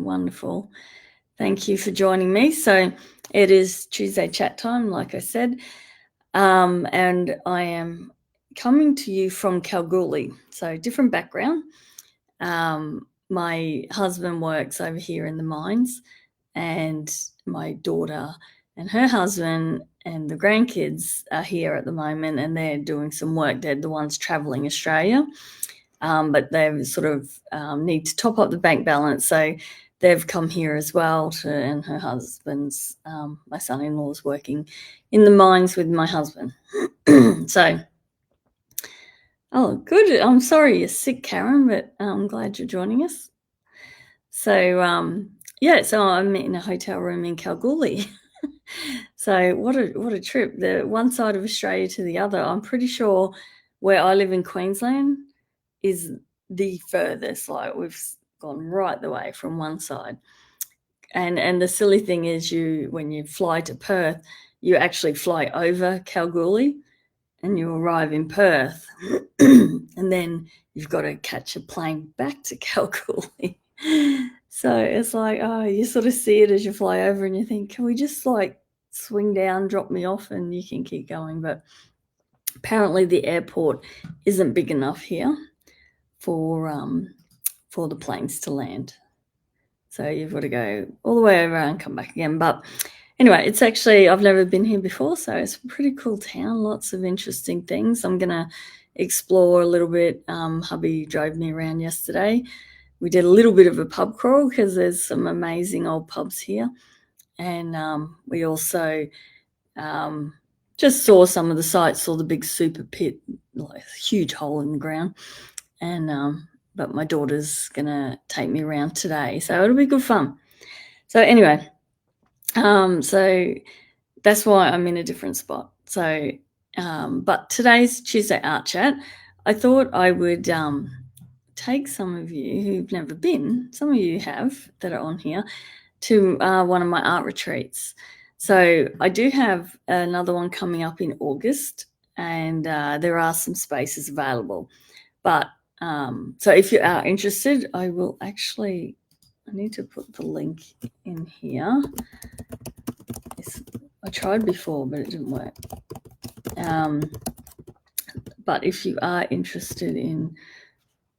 Wonderful. Thank you for joining me. So it is Tuesday chat time, like I said, and I am coming to you from Kalgoorlie, so different background. My husband works over here in the mines, and my daughter and her husband and the grandkids are here at the moment, and they're doing some work. They're the ones traveling Australia, but they sort of need to top up the bank balance. So they've come here as well, and her husband's, my son-in-law is working in the mines with my husband. So, oh, good. I'm sorry you're sick, Karen, but I'm glad you're joining us. So, yeah, so I'm in a hotel room in Kalgoorlie. So what a trip. The one side of Australia to the other. I'm pretty sure where I live in Queensland is the furthest. Like, we've gone right the way from one side. And the silly thing is, when you fly to Perth, you actually fly over Kalgoorlie and you arrive in Perth, and then you've got to catch a plane back to Kalgoorlie. So it's like, oh, you sort of see it as you fly over and you think, can we just like swing down, drop me off, and you can keep going. But apparently the airport isn't big enough here for the planes to land. So you've got to go all the way over and come back again. But anyway, it's actually, I've never been here before, so it's a pretty cool town, lots of interesting things. I'm going to explore a little bit. Hubby drove me around yesterday. We did a little bit of a pub crawl because there's some amazing old pubs here. And we also just saw some of the sites, saw the big super pit, like a huge hole in the ground. And but my daughter's going to take me around today, so it'll be good fun. So anyway, so that's why I'm in a different spot. So, but today's Tuesday Art Chat, I thought I would take some of you who've never been, some of you have that are on here, to one of my art retreats. So I do have another one coming up in August, and there are some spaces available. But so if you are interested, I need to put the link in here. I tried before, but it didn't work. But if you are interested in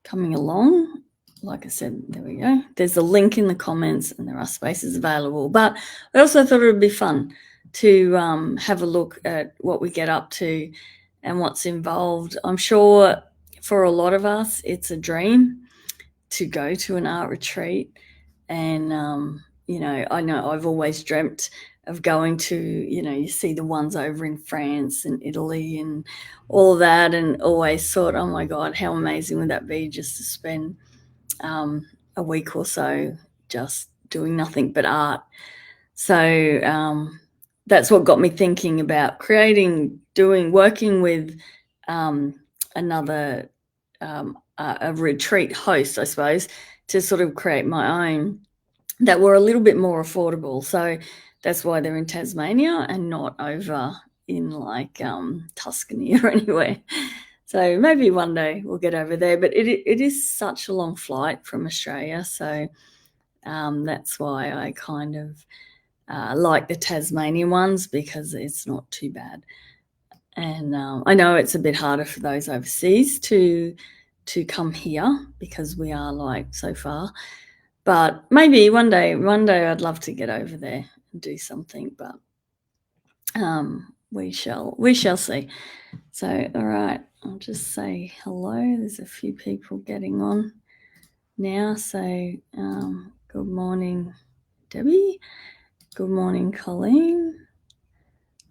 coming along, like I said, there we go. There's a link in the comments and there are spaces available. But I also thought it would be fun to have a look at what we get up to and what's involved. I'm sure for a lot of us, it's a dream to go to an art retreat. And, I know I've always dreamt of going to, you see the ones over in France and Italy and all that, and always thought, oh my God, how amazing would that be just to spend a week or so just doing nothing but art. So that's what got me thinking about working with another a retreat host, I suppose, to sort of create my own that were a little bit more affordable. So that's why they're in Tasmania and not over in like Tuscany or anywhere. So maybe one day we'll get over there, but it is such a long flight from Australia. So that's why I kind of like the Tasmanian ones, because it's not too bad. And I know it's a bit harder for those overseas to come here because we are like so far. But maybe one day I'd love to get over there and do something. But we shall see. So all right, I'll just say hello. There's a few people getting on now. So good morning, Debbie. Good morning, Colleen.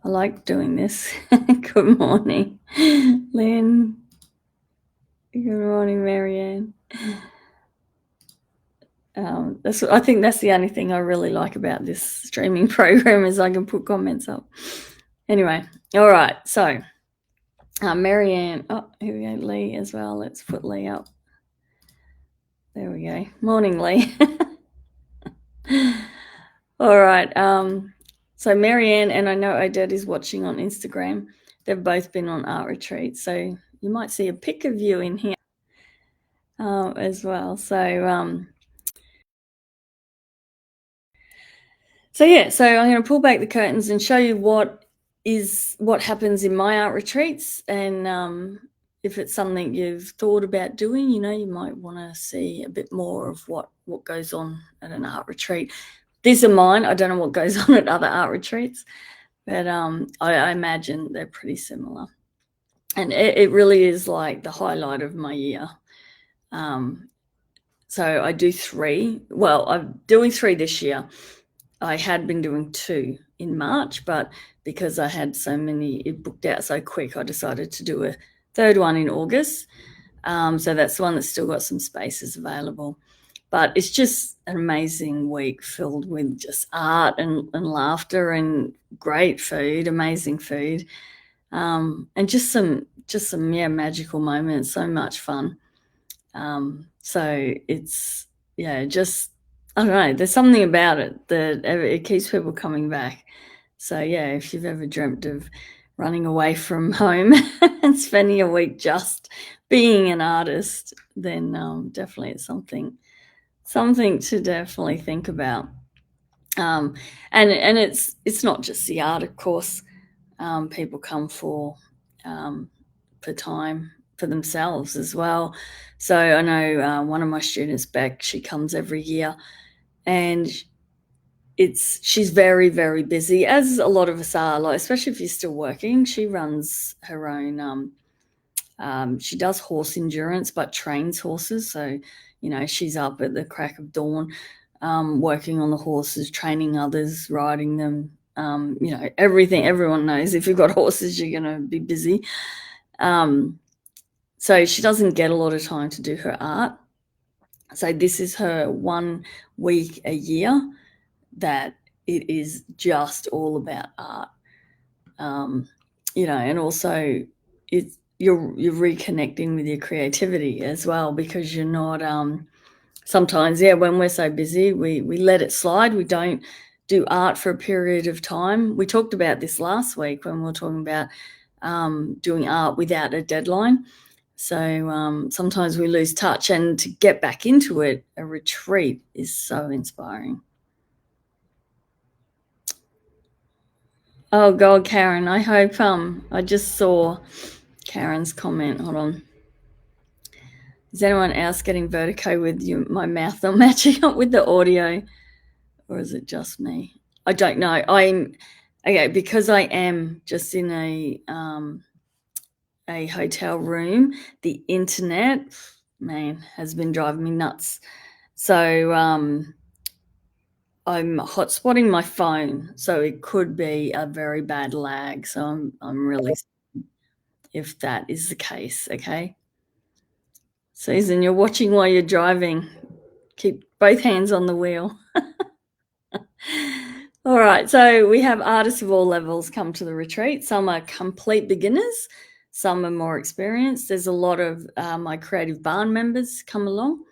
I like doing this. Good morning, Lynn. Good morning, Marianne. I think that's the only thing I really like about this streaming program is I can put comments up. Anyway, all right. So Marianne, here we go, Lee as well. Let's put Lee up. There we go. Morning, Lee. All right. So Marianne and I know Odette is watching on Instagram. They've both been on art retreats, so you might see a pic of you in here as well. So So yeah, so I'm going to pull back the curtains and show you what happens in my art retreats, and if it's something you've thought about doing, you might want to see a bit more of what goes on at an art retreat. These are mine. I don't know what goes on at other art retreats, but I imagine they're pretty similar, and it really is like the highlight of my year. So I do 3. Well, I'm doing 3 this year. I had been doing 2 in March, but because I had so many, it booked out so quick, I decided to do a 3rd one in August. So that's the one that's still got some spaces available. But it's just an amazing week filled with just art and laughter and great food, amazing food, and just some magical moments, so much fun. So it's, just, I don't know, there's something about it that it keeps people coming back. So yeah, if you've ever dreamt of running away from home and spending a week just being an artist, then definitely it's something to definitely think about. And it's not just the art, of course. People come for time for themselves as well. So I know one of my students, Beck, she comes every year, and she's very, very busy, as a lot of us are, like, especially if you're still working. She runs her own, she does horse endurance, but trains horses. So, she's up at the crack of dawn, working on the horses, training others, riding them. Everything. Everyone knows if you've got horses, you're going to be busy. So she doesn't get a lot of time to do her art. So this is her 1 week a year that it is just all about art. And also you're reconnecting with your creativity as well, because you're not sometimes, when we're so busy, we let it slide. We don't do art for a period of time. We talked about this last week when we were talking about doing art without a deadline. So sometimes we lose touch, and to get back into it, a retreat is so inspiring. Oh God, Karen, I hope I just saw Karen's comment. Hold on. Is anyone else getting vertigo with my mouth not matching up with the audio, or is it just me? I don't know. I'm okay because I am just in a hotel room. The internet, man, has been driving me nuts. So I'm hotspotting my phone, so it could be a very bad lag. So I'm really, if that is the case, okay. Susan, you're watching while you're driving. Keep both hands on the wheel. All right, so we have artists of all levels come to the retreat. Some are complete beginners, some are more experienced. There's a lot of my Creative Barn members come along,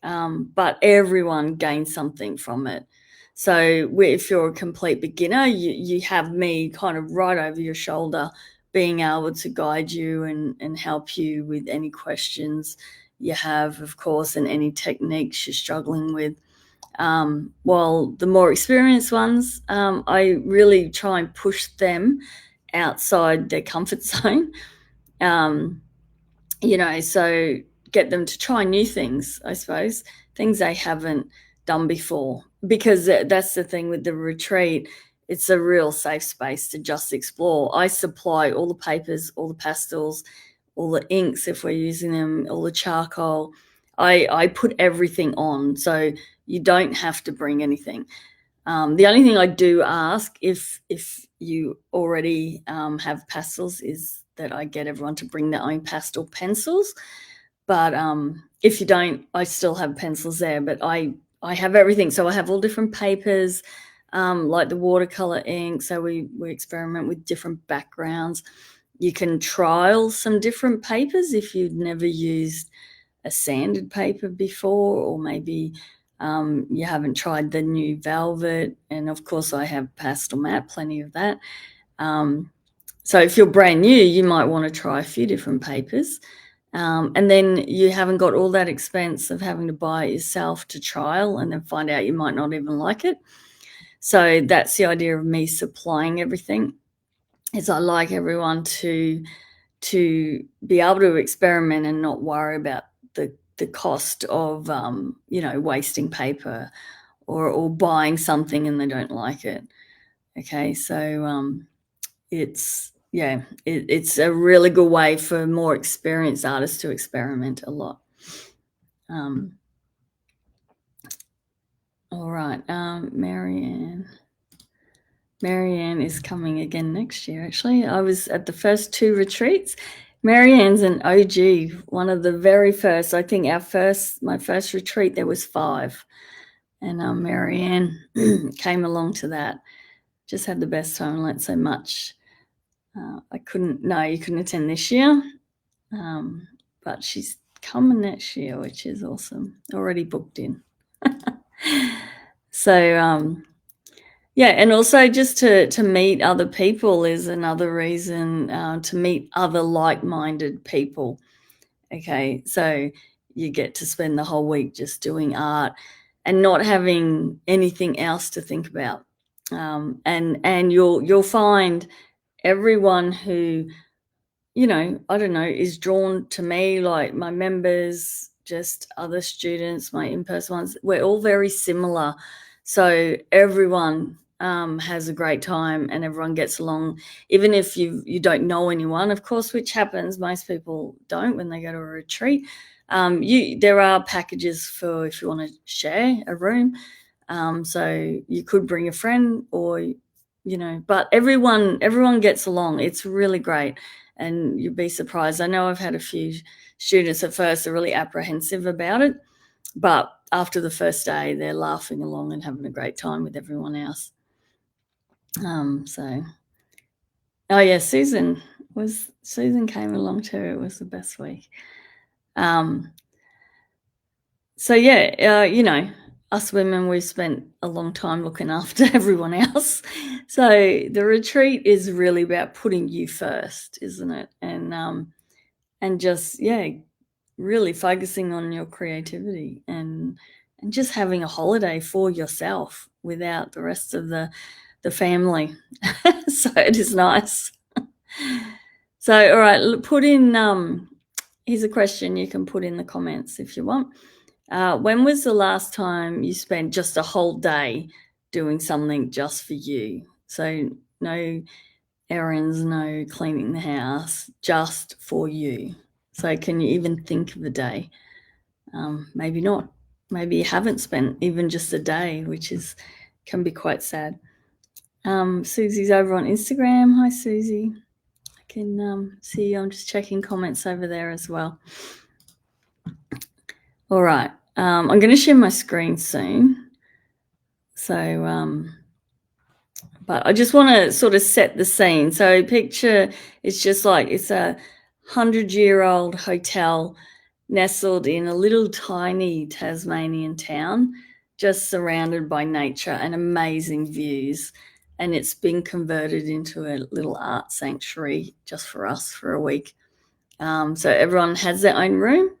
but everyone gains something from it. So if you're a complete beginner, you have me kind of right over your shoulder, being able to guide you and help you with any questions you have, of course, and any techniques you're struggling with. While the more experienced ones, I really try and push them outside their comfort zone. So get them to try new things, I suppose, things they haven't done before, because that's the thing with the retreat. It's a real safe space to just explore. I supply all the papers, all the pastels, all the inks if we're using them, all the charcoal. I put everything on, so you don't have to bring anything. The only thing I do ask, if you already have pastels, is that I get everyone to bring their own pastel pencils. But if you don't, I still have pencils there. But I have everything. So I have all different papers, like the watercolor ink. So we experiment with different backgrounds. You can trial some different papers if you've never used a sanded paper before, or maybe you haven't tried the new velvet. And of course I have pastel matte, plenty of that. So if you're brand new, you might want to try a few different papers, and then you haven't got all that expense of having to buy it yourself to trial and then find out you might not even like it. So that's the idea of me supplying everything. Is I like everyone to be able to experiment and not worry about the cost of wasting paper or buying something and they don't like it. Okay, so it's a really good way for more experienced artists to experiment a lot. All right, Marianne is coming again next year, actually. I was at the first 2 retreats. Marianne's an OG, one of the very first. I think my first retreat, there was 5. And Marianne came along to that. Just had the best time, learnt so much. You couldn't attend this year. But she's coming next year, which is awesome. Already booked in. So, yeah, and also just to meet other people is another reason, to meet other like-minded people. Okay, so you get to spend the whole week just doing art and not having anything else to think about. And you'll find everyone who, I don't know, is drawn to me, like my members, just other students, my in-person ones, we're all very similar. So everyone has a great time and everyone gets along, even if you don't know anyone, of course, which happens. Most people don't when they go to a retreat. There are packages for if you want to share a room. So you could bring a friend or, but everyone gets along. It's really great. And you'd be surprised. I know I've had a few students at first are really apprehensive about it, but after the first day, they're laughing along and having a great time with everyone else. Oh yeah, Susan came along too. It was the best week. So yeah, us women, we've spent a long time looking after everyone else. So the retreat is really about putting you first, isn't it? And just, really focusing on your creativity and just having a holiday for yourself without the rest of the family. So it is nice. So, all right, put in, here's a question you can put in the comments if you want. When was the last time you spent just a whole day doing something just for you? So no errands, no cleaning the house, just for you. So can you even think of a day? Maybe not. Maybe you haven't spent even just a day, which can be quite sad. Susie's over on Instagram. Hi, Susie. I can see you. I'm just checking comments over there as well. All right. I'm going to share my screen soon. So, but I just want to sort of set the scene. So picture it's just like it's a 100-year-old hotel nestled in a little tiny Tasmanian town, just surrounded by nature and amazing views. And it's been converted into a little art sanctuary just for us for a week. So everyone has their own room,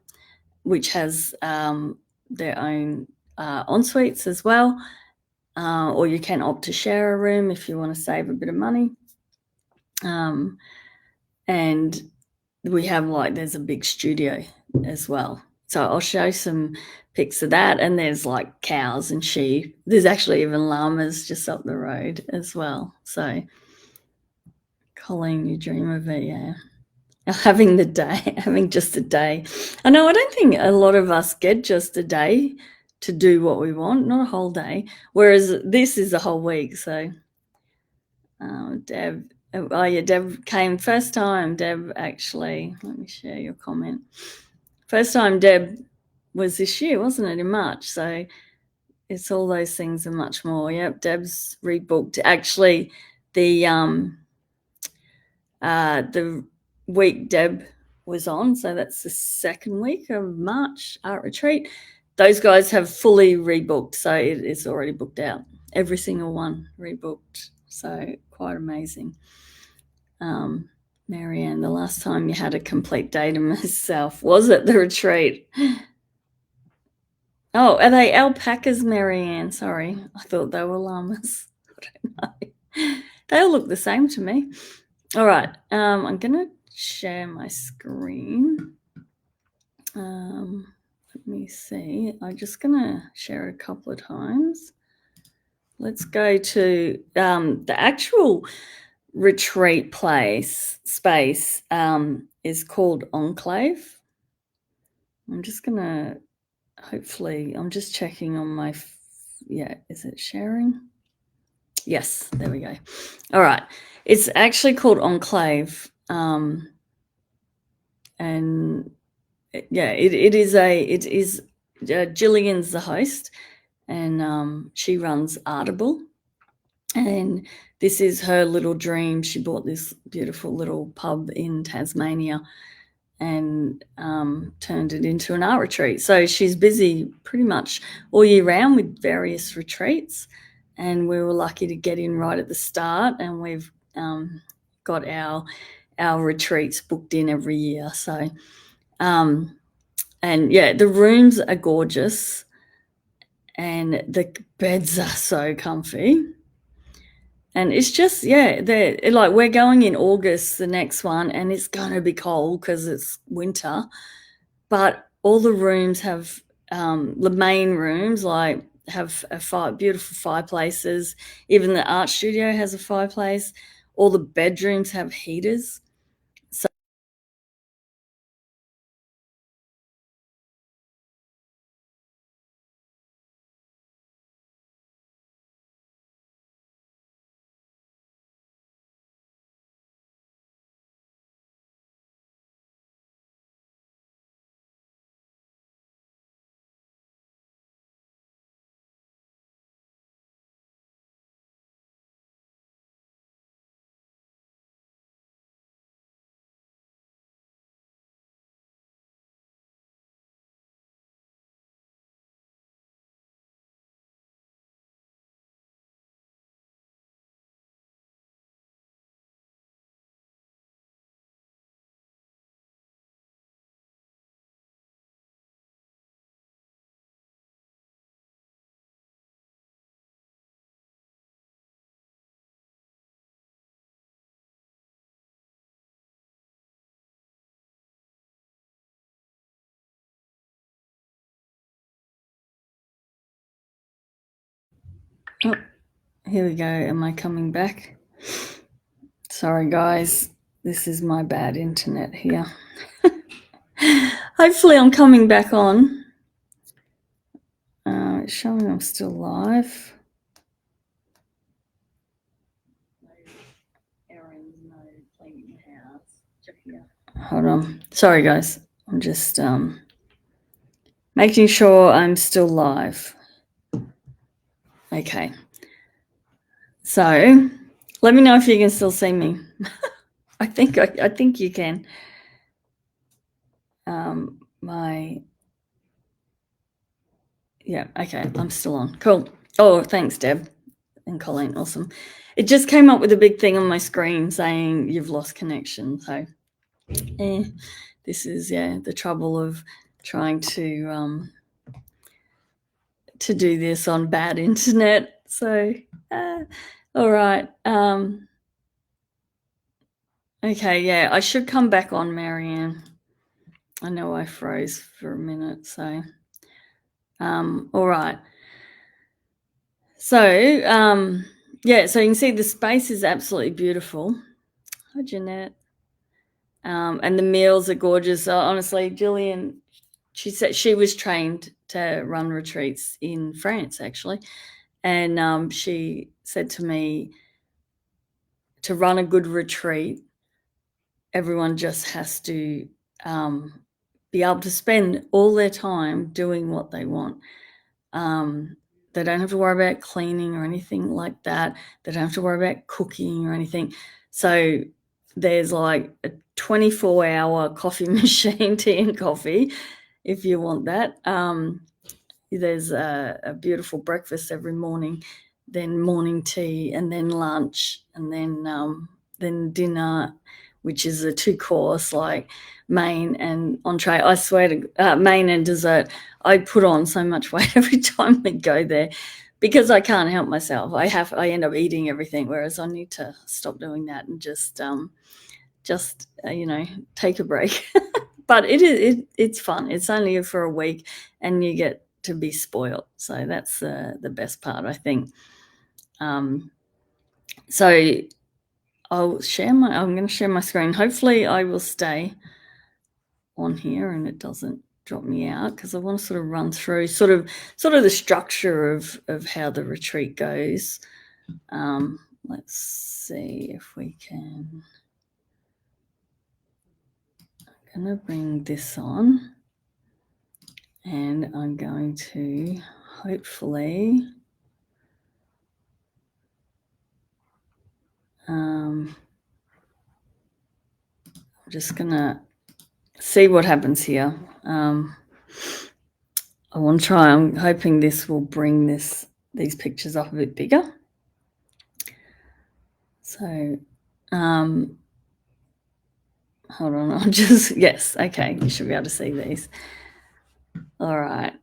which has their own en-suites as well. Or you can opt to share a room if you want to save a bit of money. And we have there's a big studio as well. So I'll show some pics of that. And there's cows and sheep. There's actually even llamas just up the road as well. So Colleen, you dream of it, yeah. Having just a day. I know, I don't think a lot of us get just a day to do what we want, not a whole day. Whereas this is a whole week. So Deb, Deb came first time. Deb, actually, let me share your comment. First time Deb was this year, wasn't it, in March? So it's all those things and much more. Yep, Deb's rebooked. Actually, the week Deb was on, so that's the second week of March art retreat. Those guys have fully rebooked, so it's already booked out. Every single one rebooked. So quite amazing. Marianne, the last time you had a complete day to myself was at the retreat. Oh, are they alpacas, Marianne? Sorry, I thought they were llamas. I don't know. They all look the same to me. All right, I'm gonna share my screen. Let me see. I'm just gonna share it a couple of times. Let's go to the actual retreat space is called Enclave. I'm just gonna hopefully I'm just checking on my is it sharing? Yes, there we go. All right, it's actually called Enclave, and it is Gillian's the host, and she runs Artable, and this is her little dream. She bought this beautiful little pub in Tasmania and turned it into an art retreat. So she's busy pretty much all year round with various retreats, and we were lucky to get in right at the start, and we've got our retreats booked in every year. So and yeah, the rooms are gorgeous and the beds are so comfy. And it's just, yeah, they're like, we're going in August, the next one, and it's going to be cold because it's winter. But all the rooms have, the main rooms, like, have beautiful fireplaces. Even the art studio has a fireplace. All the bedrooms have heaters. So, oh, here we go. Am I coming back? Sorry, guys. This is my bad internet here. Hopefully, I'm coming back on. It's showing I'm still live. Hold on. Sorry, guys. I'm just making sure I'm still live. Okay. So, let me know if you can still see me. I think you can. Okay, I'm still on. Cool. Oh, thanks, Deb and Colleen. Awesome. It just came up with a big thing on my screen saying you've lost connection. So, this is the trouble of trying to do this on bad internet. So, all right. Okay, yeah, I should come back on, Marianne. I know I froze for a minute, so all right. So, so you can see the space is absolutely beautiful. Hi, Jeanette. And the meals are gorgeous. Honestly, Jillian, she said she was trained to run retreats in France, actually. And she said to me, to run a good retreat, everyone just has to be able to spend all their time doing what they want. They don't have to worry about cleaning or anything like that. They don't have to worry about cooking or anything. So there's like a 24-hour coffee machine, tea and coffee, if you want that. There's a beautiful breakfast every morning, then morning tea, and then lunch, and then dinner which is a 2-course, like main and entree. I swear to main and dessert. I put on so much weight every time we go there because I can't help myself. I end up eating everything, whereas I need to stop doing that and just take a break. But it's fun. It's only for a week, and you get to be spoiled. So that's the best part, I think. So I'm going to share my screen. Hopefully, I will stay on here and it doesn't drop me out, because I want to sort of run through sort of the structure of how the retreat goes. Let's see if we can. I'm going to bring this on, and I'm going to hopefully I'm just going to see what happens here. I want to try. I'm hoping this will bring these pictures up a bit bigger. So, hold on. I'll just yes. Okay, you should be able to see these. All right.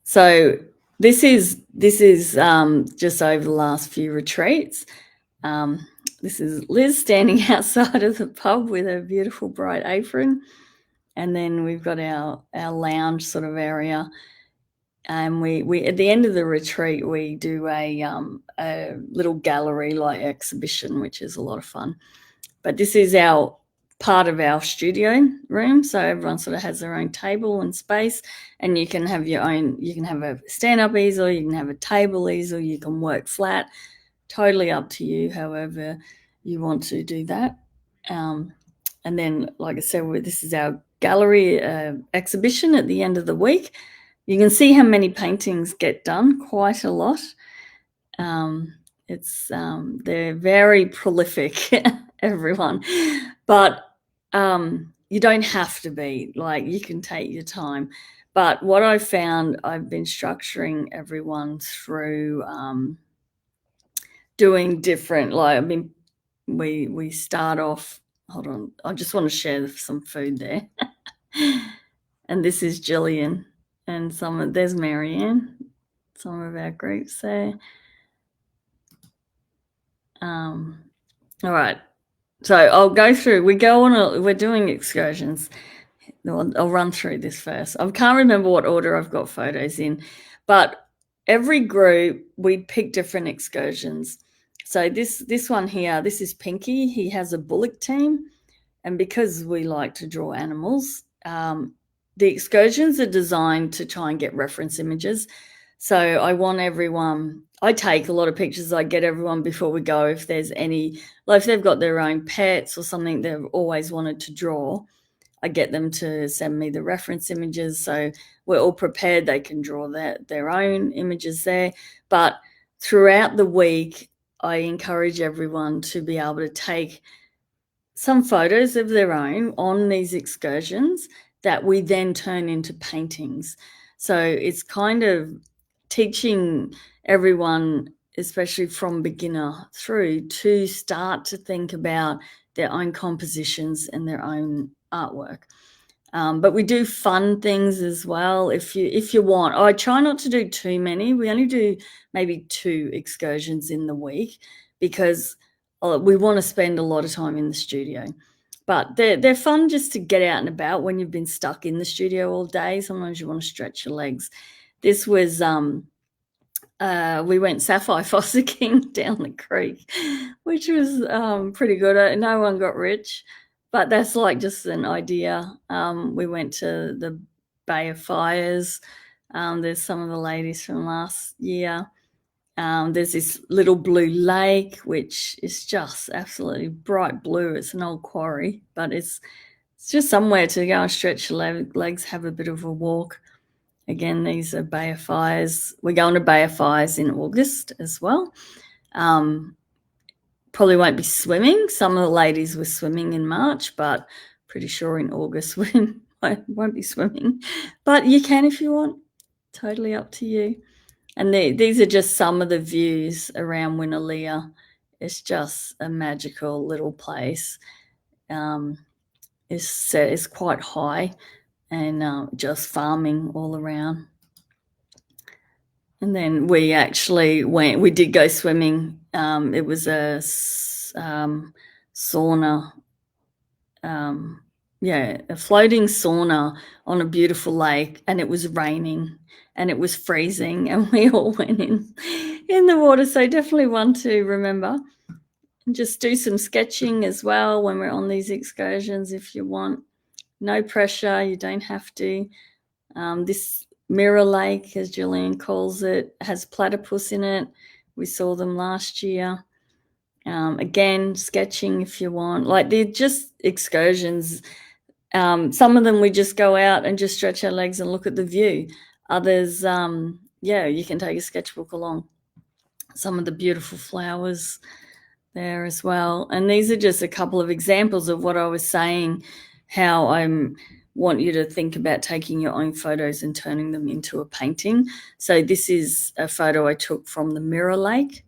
So this is just over the last few retreats. This is Liz standing outside of the pub with a beautiful bright apron, and then we've got our lounge sort of area. And we at the end of the retreat we do a little gallery like exhibition, which is a lot of fun. But this is our part of our studio room, so everyone sort of has their own table and space, and you can have your own. You can have a stand-up easel, you can have a table easel, you can work flat. Totally up to you, however you want to do that. And then, like I said, this is our gallery exhibition at the end of the week. You can see how many paintings get done, quite a lot. They're very prolific, everyone. But you don't have to be. Like, you can take your time. But what I found, I've been structuring everyone through doing different, like, I mean, we start off, hold on, I just want to share some food there. And this is Jillian, and there's Marianne, some of our groups there. All right, so I'll go through. We're doing excursions. I'll run through this first. I can't remember what order I've got photos in, but every group we pick different excursions. So this one here, this is Pinky. He has a bullock team, and because we like to draw animals, the excursions are designed to try and get reference images. So I want everyone. I take a lot of pictures. I get everyone before we go. If there's any, like if they've got their own pets or something they've always wanted to draw, I get them to send me the reference images, so we're all prepared. They can draw their own images there. But throughout the week, I encourage everyone to be able to take some photos of their own on these excursions that we then turn into paintings. So it's kind of teaching everyone, especially from beginner through, to start to think about their own compositions and their own artwork. But we do fun things as well if you want. I try not to do too many. We only do maybe 2 excursions in the week because we want to spend a lot of time in the studio. But they're fun just to get out and about when you've been stuck in the studio all day. Sometimes you want to stretch your legs. This was we went sapphire fossicking down the creek, which was pretty good. No one got rich, but that's like just an idea. We went to the Bay of Fires. There's some of the ladies from last year. There's this little blue lake, which is just absolutely bright blue. It's an old quarry, but it's just somewhere to go and stretch your legs, have a bit of a walk. Again, these are Bay of Fires. We're going to Bay of Fires in August as well. Probably won't be swimming. Some of the ladies were swimming in March, but pretty sure in August we won't be swimming. But you can if you want. Totally up to you. And these are just some of the views around Winnaleah. It's just a magical little place. is quite high, and just farming all around. And then we did go swimming. It was a sauna, a floating sauna on a beautiful lake, and it was raining and it was freezing, and we all went in the water. So definitely one to remember. And just do some sketching as well when we're on these excursions if you want. No pressure, you don't have to. This mirror lake, as Julian calls it, has platypus in it. We saw them last year. Again, sketching if you want. Like, they're just excursions. Some of them we just go out and just stretch our legs and look at the view. Others, you can take a sketchbook along. Some of the beautiful flowers there as well. And these are just a couple of examples of what I was saying, how I want you to think about taking your own photos and turning them into a painting. So this is a photo I took from the Mirror Lake,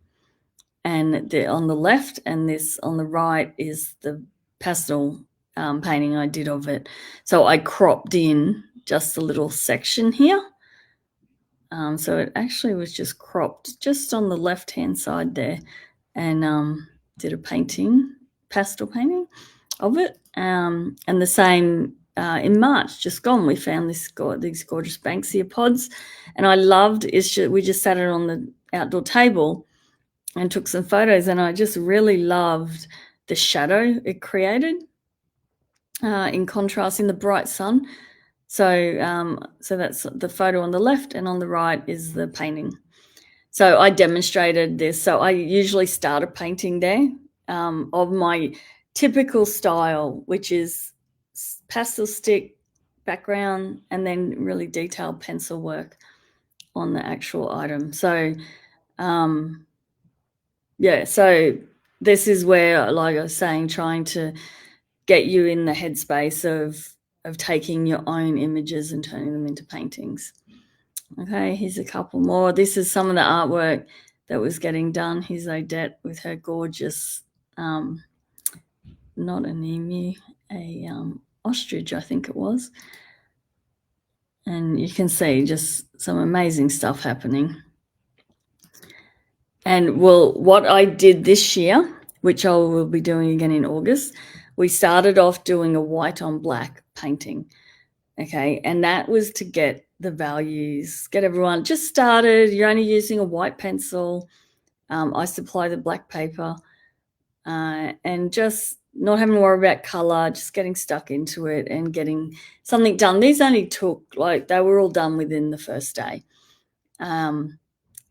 and they're on the left, and this on the right is the pastel painting I did of it. So I cropped in just a little section here. So it actually was just cropped just on the left-hand side there, and did a pastel painting of it. And the same in March, just gone, we found these gorgeous Banksia pods, and I loved it. We just sat it on the outdoor table and took some photos, and I just really loved the shadow it created in contrast in the bright sun. So that's the photo on the left, and on the right is the painting. So I demonstrated this. So I usually start a painting there of my typical style, which is pastel stick background and then really detailed pencil work on the actual item. So so this is where, like I was saying, trying to get you in the headspace of taking your own images and turning them into paintings. Okay, here's a couple more. This is some of the artwork that was getting done. Here's Odette with her gorgeous, not an emu, a ostrich, I think it was. And you can see just some amazing stuff happening. And what I did this year, which I will be doing again in August, we started off doing a white on black painting. Okay, and that was to get the values, get everyone just started. You're only using a white pencil. I supply the black paper, and just not having to worry about color, just getting stuck into it and getting something done. These only took, they were all done within the first day.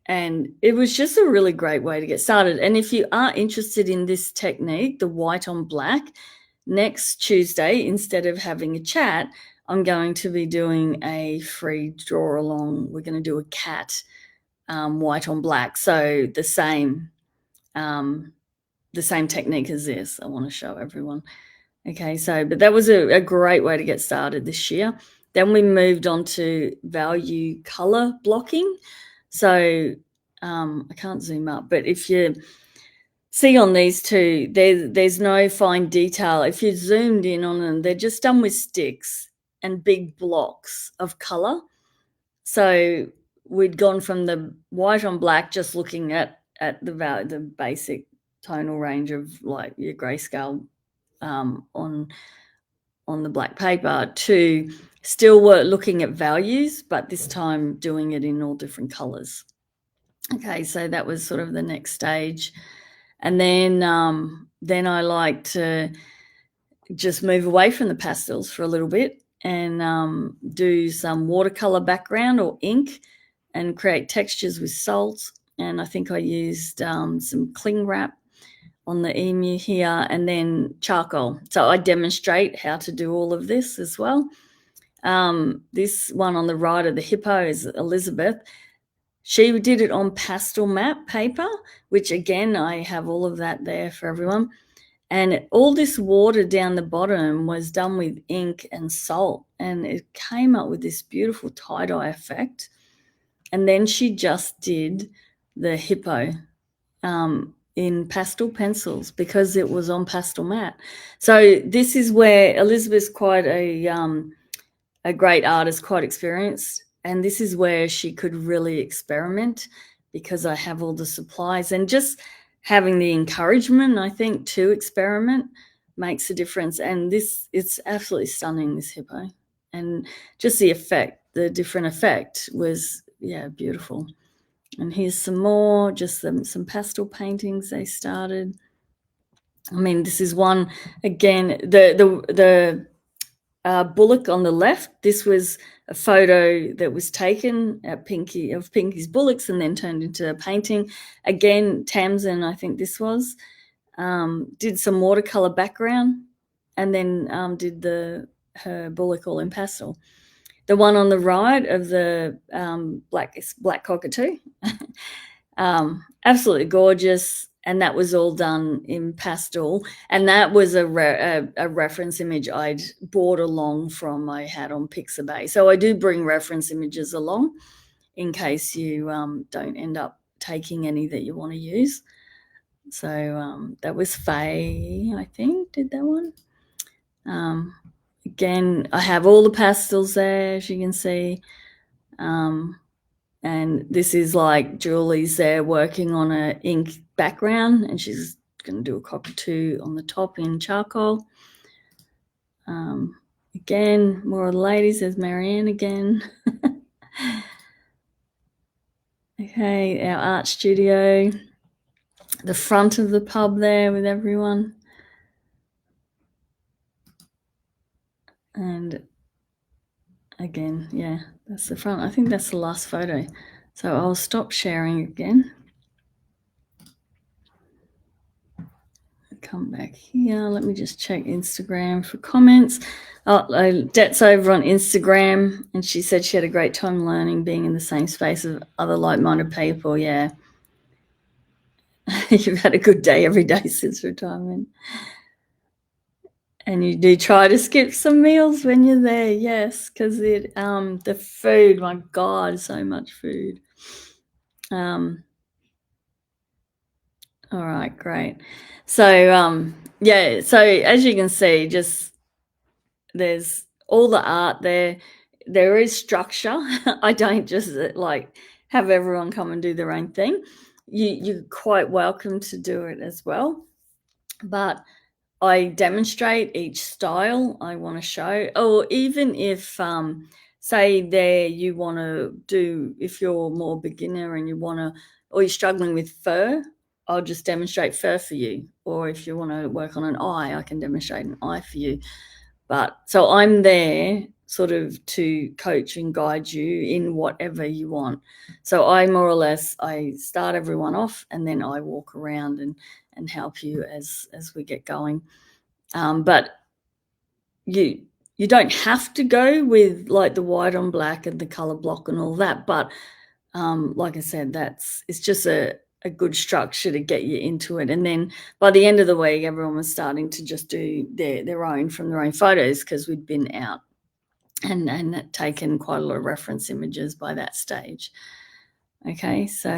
And it was just a really great way to get started. And if you are interested in this technique, the white on black, next Tuesday, instead of having a chat, I'm going to be doing a free draw along. We're going to do a cat white on black. So the same technique as this. I want to show everyone. Okay, but that was a great way to get started this year. Then we moved on to value color blocking. So I can't zoom up, but if you see on these two, there's no fine detail. If you zoomed in on them, they're just done with sticks and big blocks of color. So we'd gone from the white on black, just looking at the basic tonal range of like your grayscale on the black paper, to still looking at values, but this time doing it in all different colors. Okay, so that was sort of the next stage. And then I like to just move away from the pastels for a little bit and do some watercolor background or ink and create textures with salt. And I think I used some cling wrap on the emu here, and then charcoal. So I demonstrate how to do all of this as well. This one on the right of the hippo is Elizabeth. She did it on pastel map paper, which again, I have all of that there for everyone. And all this water down the bottom was done with ink and salt, and it came up with this beautiful tie-dye effect. And then she just did the hippo in pastel pencils because it was on pastel mat. So this is where Elizabeth's quite a great artist, quite experienced, and this is where she could really experiment because I have all the supplies, and just having the encouragement, I think, to experiment makes a difference. And this, it's absolutely stunning, this hippo, and just the effect, the different effect was, yeah, beautiful. And here's some more, just some pastel paintings they started. I mean, this is one again. The bullock on the left. This was a photo that was taken at Pinky's bullocks and then turned into a painting. Again, Tamsin, I think this was, did some watercolor background, and then did her bullock all in pastel. The one on the right of the black cockatoo, absolutely gorgeous, and that was all done in pastel, and that was a reference image I'd brought along from my hat on Pixabay. So I do bring reference images along in case you don't end up taking any that you want to use. So that was Faye, I think, did that one. Again, I have all the pastels there, as you can see. And this is like Julie's there working on a ink background, and she's going to do a cockatoo on the top in charcoal. Again, more of the ladies. There's Marianne again. Okay, our art studio, the front of the pub there with everyone. And again, yeah, that's the front. I think that's the last photo. So I'll stop sharing again. Come back here. Let me just check Instagram for comments. Det's over on Instagram, and she said she had a great time learning, being in the same space of other like-minded people. Yeah. You've had a good day every day since retirement. And you do try to skip some meals when you're there, yes, because the food, my God, so much food. All right, great. So yeah, so as you can see, just there's all the art there. There is structure. I don't just like have everyone come and do their own thing. You're quite welcome to do it as well, but I demonstrate each style I want to show. Or even if say there you want to do, if you're more beginner and you want to, or you're struggling with fur, I'll just demonstrate fur for you. Or if you want to work on an eye, I can demonstrate an eye for you. But so I'm there sort of to coach and guide you in whatever you want. So I more or less, I start everyone off, and then I walk around and help you as we get going. But you don't have to go with like the white on black and the color block and all that. But like I said, it's just a good structure to get you into it. And then by the end of the week, everyone was starting to just do their own from their own photos, because we'd been out and taken quite a lot of reference images by that stage. Okay, so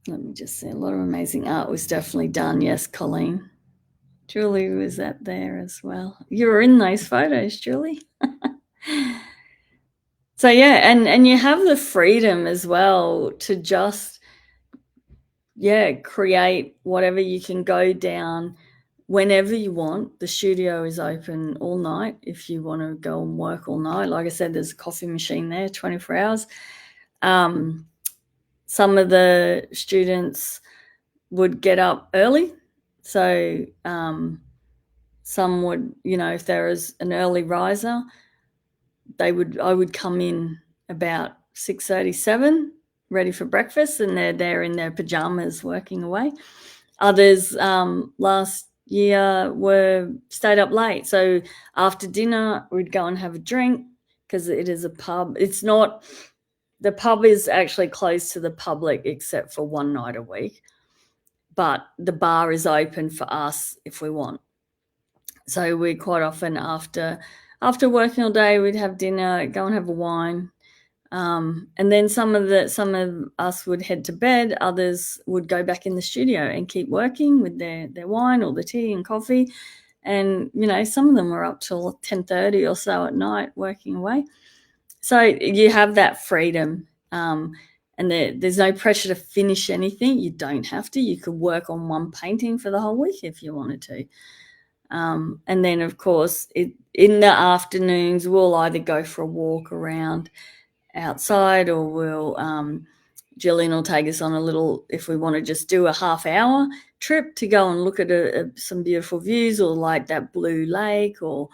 let me just say, a lot of amazing art was definitely done. Yes, Colleen. Julie was up there as well. You were in those photos, Julie. So yeah, and you have the freedom as well to just, yeah, create whatever. You can go down whenever you want. The studio is open all night if you want to go and work all night. Like I said, there's a coffee machine there 24 hours. Some of the students would get up early. So some would, if there is an early riser, I would come in about 6:37, ready for breakfast, and they're there in their pajamas working away. Others last year stayed up late. So after dinner, we'd go and have a drink, because it is a pub. It's not, the pub is actually closed to the public except for one night a week, but the bar is open for us if we want. So we quite often, after working all day, we'd have dinner, go and have a wine, And then some of us would head to bed, others would go back in the studio and keep working with their wine or the tea and coffee. And, some of them were up till 10:30 or so at night working away. So you have that freedom, and there's no pressure to finish anything. You don't have to. You could work on one painting for the whole week if you wanted to. And then, of course, in the afternoons, we'll either go for a walk around outside, or Jillian will take us on a little, if we want to just do a half-hour trip to go and look at some beautiful views, or like that blue lake, or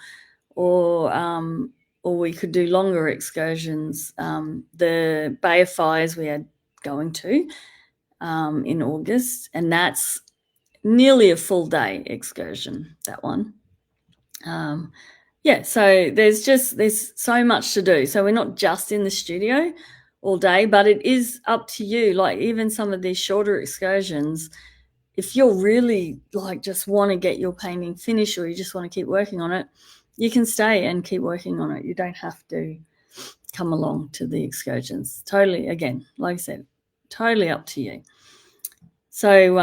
we could do longer excursions. The Bay of Fires we had going to in August, and that's nearly a full day excursion, that one. So there's so much to do. So we're not just in the studio all day, but it is up to you. Like, even some of these shorter excursions, if you're really like just want to get your painting finished, or you just want to keep working on it, you can stay and keep working on it. You don't have to come along to the excursions. Totally, again, like I said, totally up to you. So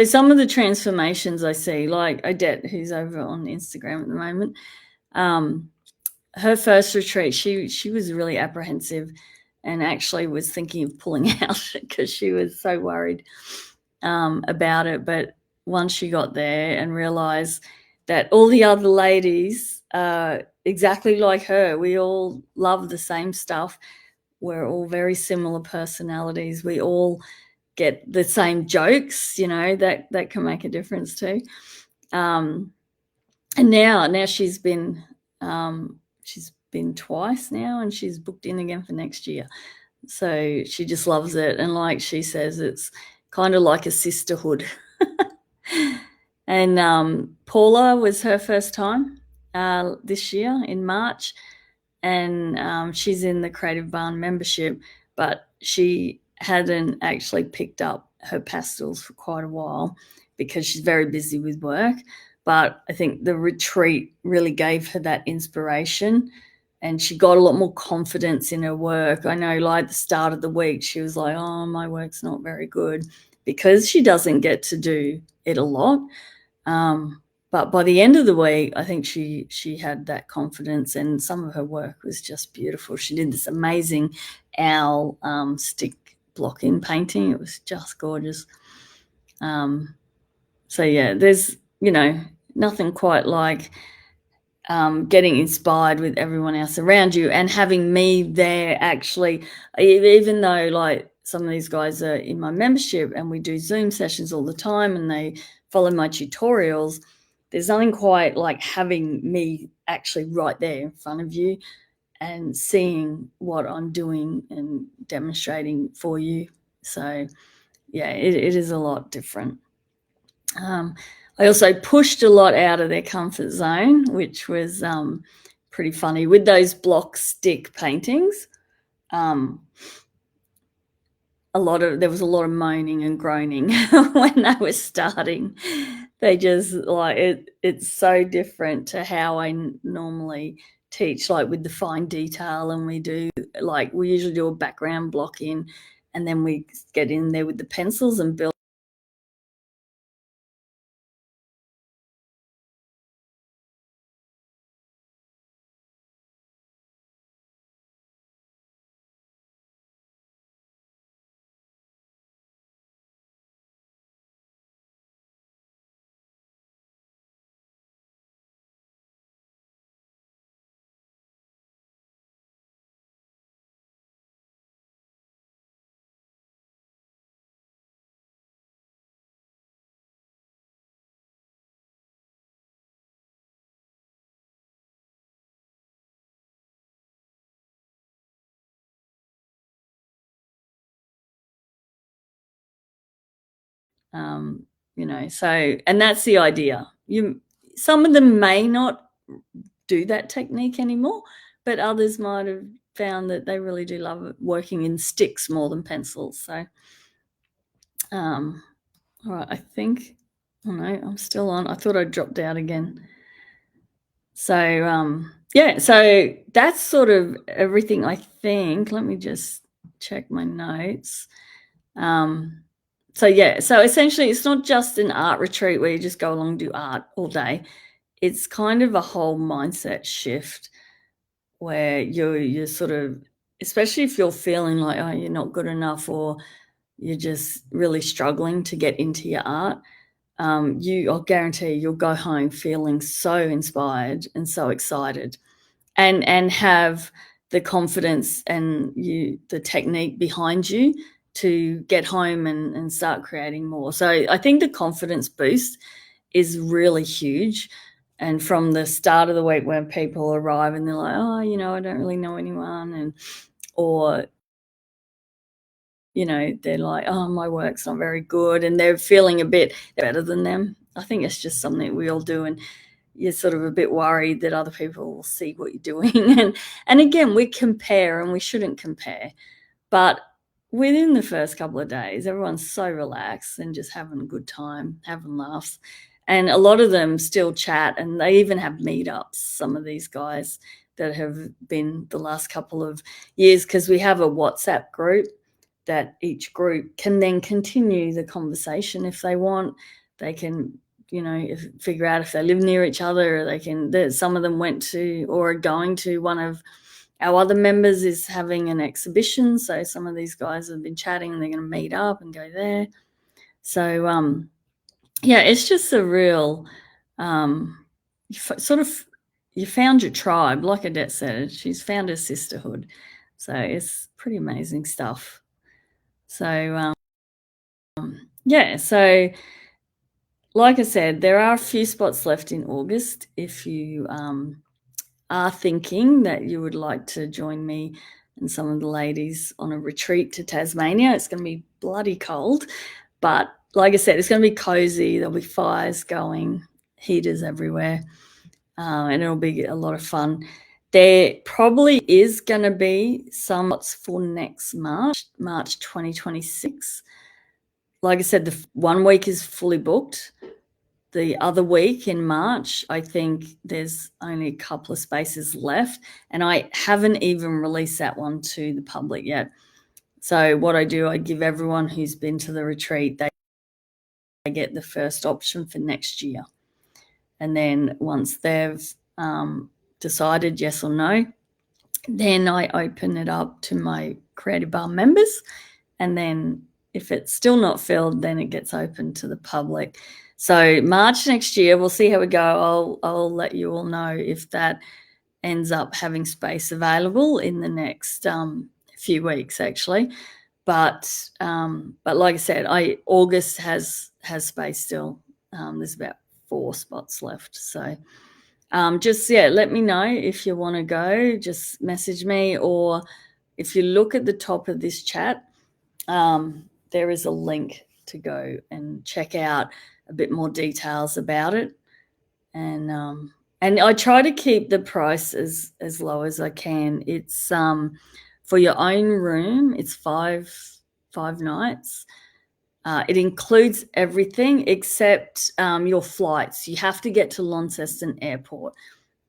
some of the transformations I see, like Odette, who's over on Instagram at the moment, her first retreat, she was really apprehensive, and actually was thinking of pulling out because she was so worried about it. But once she got there and realized that all the other ladies are exactly like her, we all love the same stuff. We're all very similar personalities. We all get the same jokes, that can make a difference too. And now she's been twice now, and she's booked in again for next year. So she just loves it, and like she says, it's kind of like a sisterhood. And Paula was her first time this year in March, and she's in the Creative Barn membership, but she hadn't actually picked up her pastels for quite a while because she's very busy with work. But I think the retreat really gave her that inspiration, and she got a lot more confidence in her work. I know, like, the start of the week, she was like, oh, my work's not very good, because she doesn't get to do it a lot. But by the end of the week, I think she had that confidence, and some of her work was just beautiful. She did this amazing owl stick blocking painting. It was just gorgeous. So yeah, there's nothing quite like getting inspired with everyone else around you, and having me there. Actually, even though, like, some of these guys are in my membership and we do Zoom sessions all the time and they follow my tutorials, there's nothing quite like having me actually right there in front of you and seeing what I'm doing and demonstrating for you. So yeah, it is a lot different. I also pushed a lot out of their comfort zone, which was pretty funny with those block stick paintings. There was a lot of moaning and groaning when they were starting. They just, like, it's so different to how I normally teach, like with the fine detail, and we usually do a background block in, and then we get in there with the pencils and build. um, so, and that's the idea. Some of them may not do that technique anymore, but others might have found that they really do love working in sticks more than pencils. So all right, I think, oh no, I'm still on. I thought I dropped out again. So, yeah, so that's sort of everything, I think. Let me just check my notes. So yeah, so essentially it's not just an art retreat where you just go along and do art all day. It's kind of a whole mindset shift where you're sort of, especially if you're feeling like, oh, you're not good enough, or you're just really struggling to get into your art. I'll guarantee you'll go home feeling so inspired and so excited, and have the confidence and the technique behind you to get home and start creating more. So I think the confidence boost is really huge. And from the start of the week when people arrive and they're like, oh, I don't really know anyone, or they're like, oh, my work's not very good, and they're feeling a bit better than them. I think it's just something we all do, and you're sort of a bit worried that other people will see what you're doing. And again, we compare, and we shouldn't compare. But within the first couple of days, everyone's so relaxed and just having a good time, having laughs. And a lot of them still chat, and they even have meetups, some of these guys that have been the last couple of years, because we have a WhatsApp group that each group can then continue the conversation if they want. They can, figure out if they live near each other, or some of them went to or are going to one of our other members is having an exhibition. So some of these guys have been chatting, and they're going to meet up and go there. So, yeah, it's just a real, sort of, you found your tribe. Like Adette said, she's found her sisterhood. So it's pretty amazing stuff. So, yeah, so like I said, there are a few spots left in August. If you are thinking that you would like to join me and some of the ladies on a retreat to Tasmania, it's going to be bloody cold. But like I said, it's going to be cozy. There'll be fires going, heaters everywhere, and it'll be a lot of fun. There probably is going to be some spots for next March 2026. Like I said, the 1 week is fully booked. The other week in March, I think there's only a couple of spaces left, and I haven't even released that one to the public yet. So what I do, I give everyone who's been to the retreat, they get the first option for next year. And then once they've decided yes or no, then I open it up to my Creative Bar members. And then if it's still not filled, then it gets open to the public. So March next year, we'll see how we go. I'll let you all know if that ends up having space available in the next few weeks, actually. But like I said, August has space still. There's about 4 spots left. So just let me know if you want to go. Just message me, or if you look at the top of this chat, there is a link to go and check out a bit more details about it. And I try to keep the price as low as I can. It's for your own room, it's five nights. It includes everything except your flights. You have to get to Launceston Airport,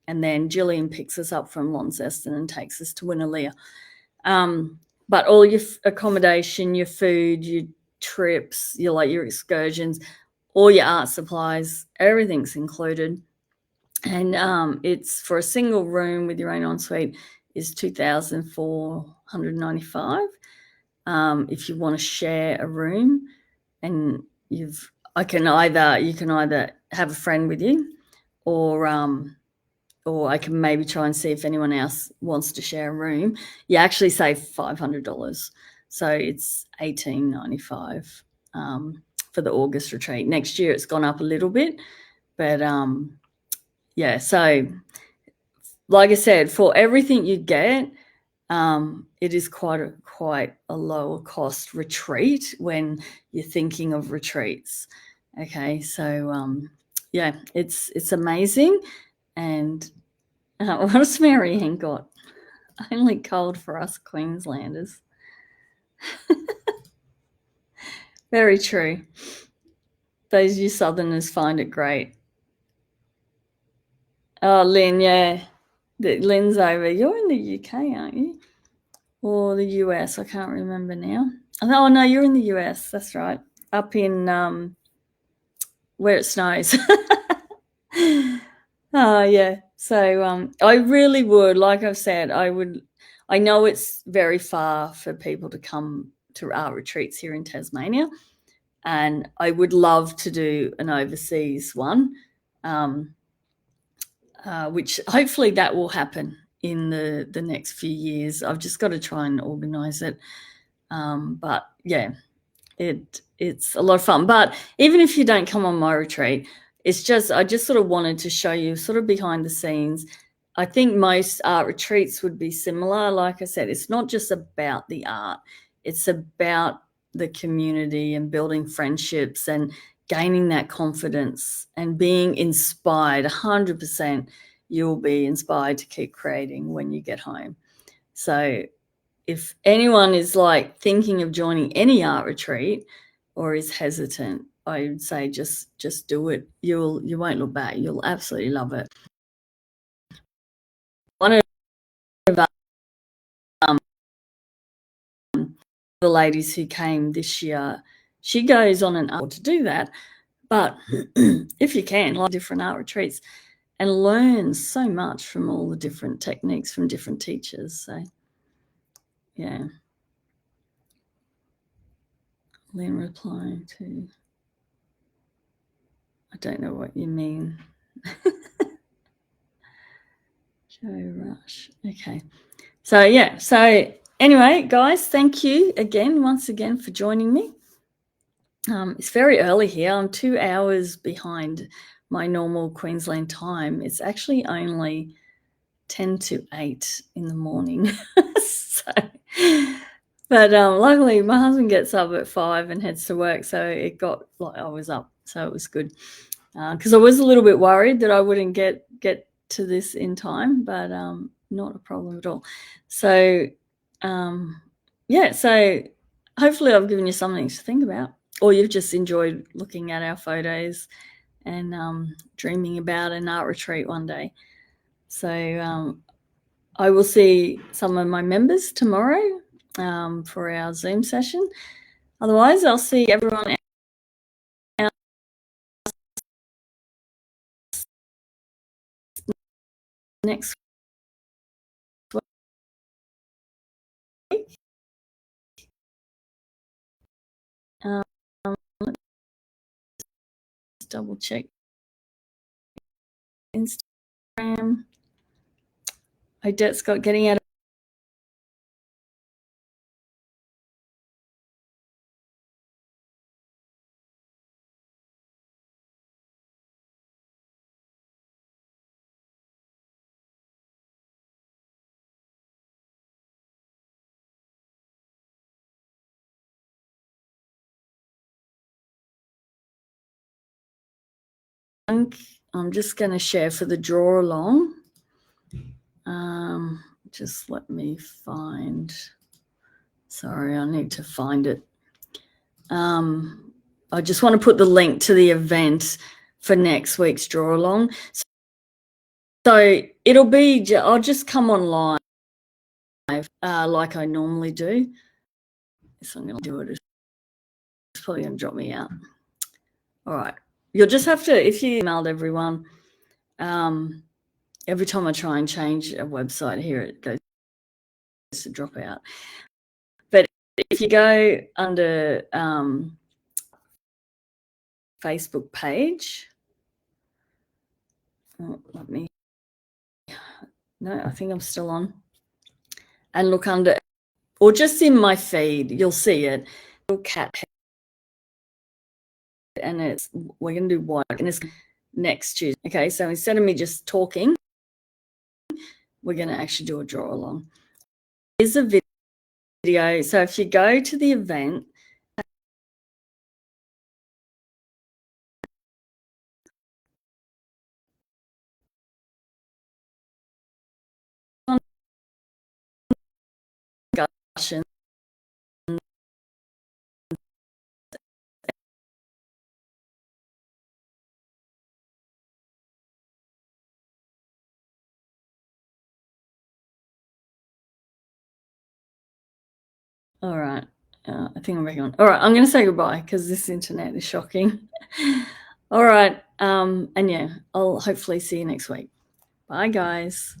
and then Gillian picks us up from Launceston and takes us to Winnaleah. But all your accommodation, your food, your trips, your excursions, all your art supplies, everything's included. And it's for a single room with your own ensuite is $2,495. If you want to share a room, and you can either have a friend with you, or I can maybe try and see if anyone else wants to share a room. You actually save $500, so it's $1,895 for the August retreat. Next year it's gone up a little bit, but yeah. So, like I said, for everything you get, it is quite a lower cost retreat when you're thinking of retreats. Okay, so yeah, it's amazing. And what has Marianne got? Only cold for us Queenslanders. Very true. Those you Southerners find it great. Oh, Lynn, yeah. Lynn's over. You're in the UK, aren't you? Or the US? I can't remember now. Oh, no, you're in the US. That's right. Up in where it snows. Oh, yeah. So I really would, like I've said, I know it's very far for people to come to our retreats here in Tasmania, and I would love to do an overseas one, which hopefully that will happen in the next few years. I've just got to try and organise it. But yeah, it's a lot of fun. But even if you don't come on my retreat, I just sort of wanted to show you sort of behind the scenes. I think most art retreats would be similar. Like I said, it's not just about the art, it's about the community and building friendships and gaining that confidence and being inspired. 100% you'll be inspired to keep creating when you get home. So if anyone is like thinking of joining any art retreat or is hesitant, I would say just do it. You won't look back. You'll absolutely love it. One of the ladies who came this year, she goes on an art to do that. But if you can, like different art retreats, and learn so much from all the different techniques from different teachers. So yeah. Lynn replying to, I don't know what you mean. Joe Rush. Okay. So yeah. So anyway, guys, thank you once again for joining me. It's very early here. I'm 2 hours behind my normal Queensland time. It's actually only 10 to 8 in the morning. So, but luckily my husband gets up at 5 and heads to work, so it got like I was up, so it was good. Because I was a little bit worried that I wouldn't get to this in time, but not a problem at all. So yeah, so hopefully I've given you something to think about, or you've just enjoyed looking at our photos and dreaming about an art retreat one day. So I will see some of my members tomorrow for our Zoom session. Otherwise, I'll see everyone else next week. Let's double check Instagram. Odette's got getting out of, I'm just going to share for the draw along. Just let me find. Sorry, I need to find it. I just want to put the link to the event for next week's draw along. So it'll be, I'll just come on live like I normally do. So I'm going to do it. It's probably going to drop me out. All right. You'll just have to, if you emailed everyone, every time I try and change a website here, it goes to drop out. But if you go under Facebook page, let me, no, I think I'm still on, and look under, or just in my feed, you'll see it, little cat head, and it's, we're going to do white, and it's next Tuesday. Okay, so instead of me just talking, we're going to actually do a draw along. Here's a video. So if you go to the event, discussion, All right. I think I'm back on. All right, I'm going to say goodbye because this internet is shocking. All right. And yeah, I'll hopefully see you next week. Bye, guys.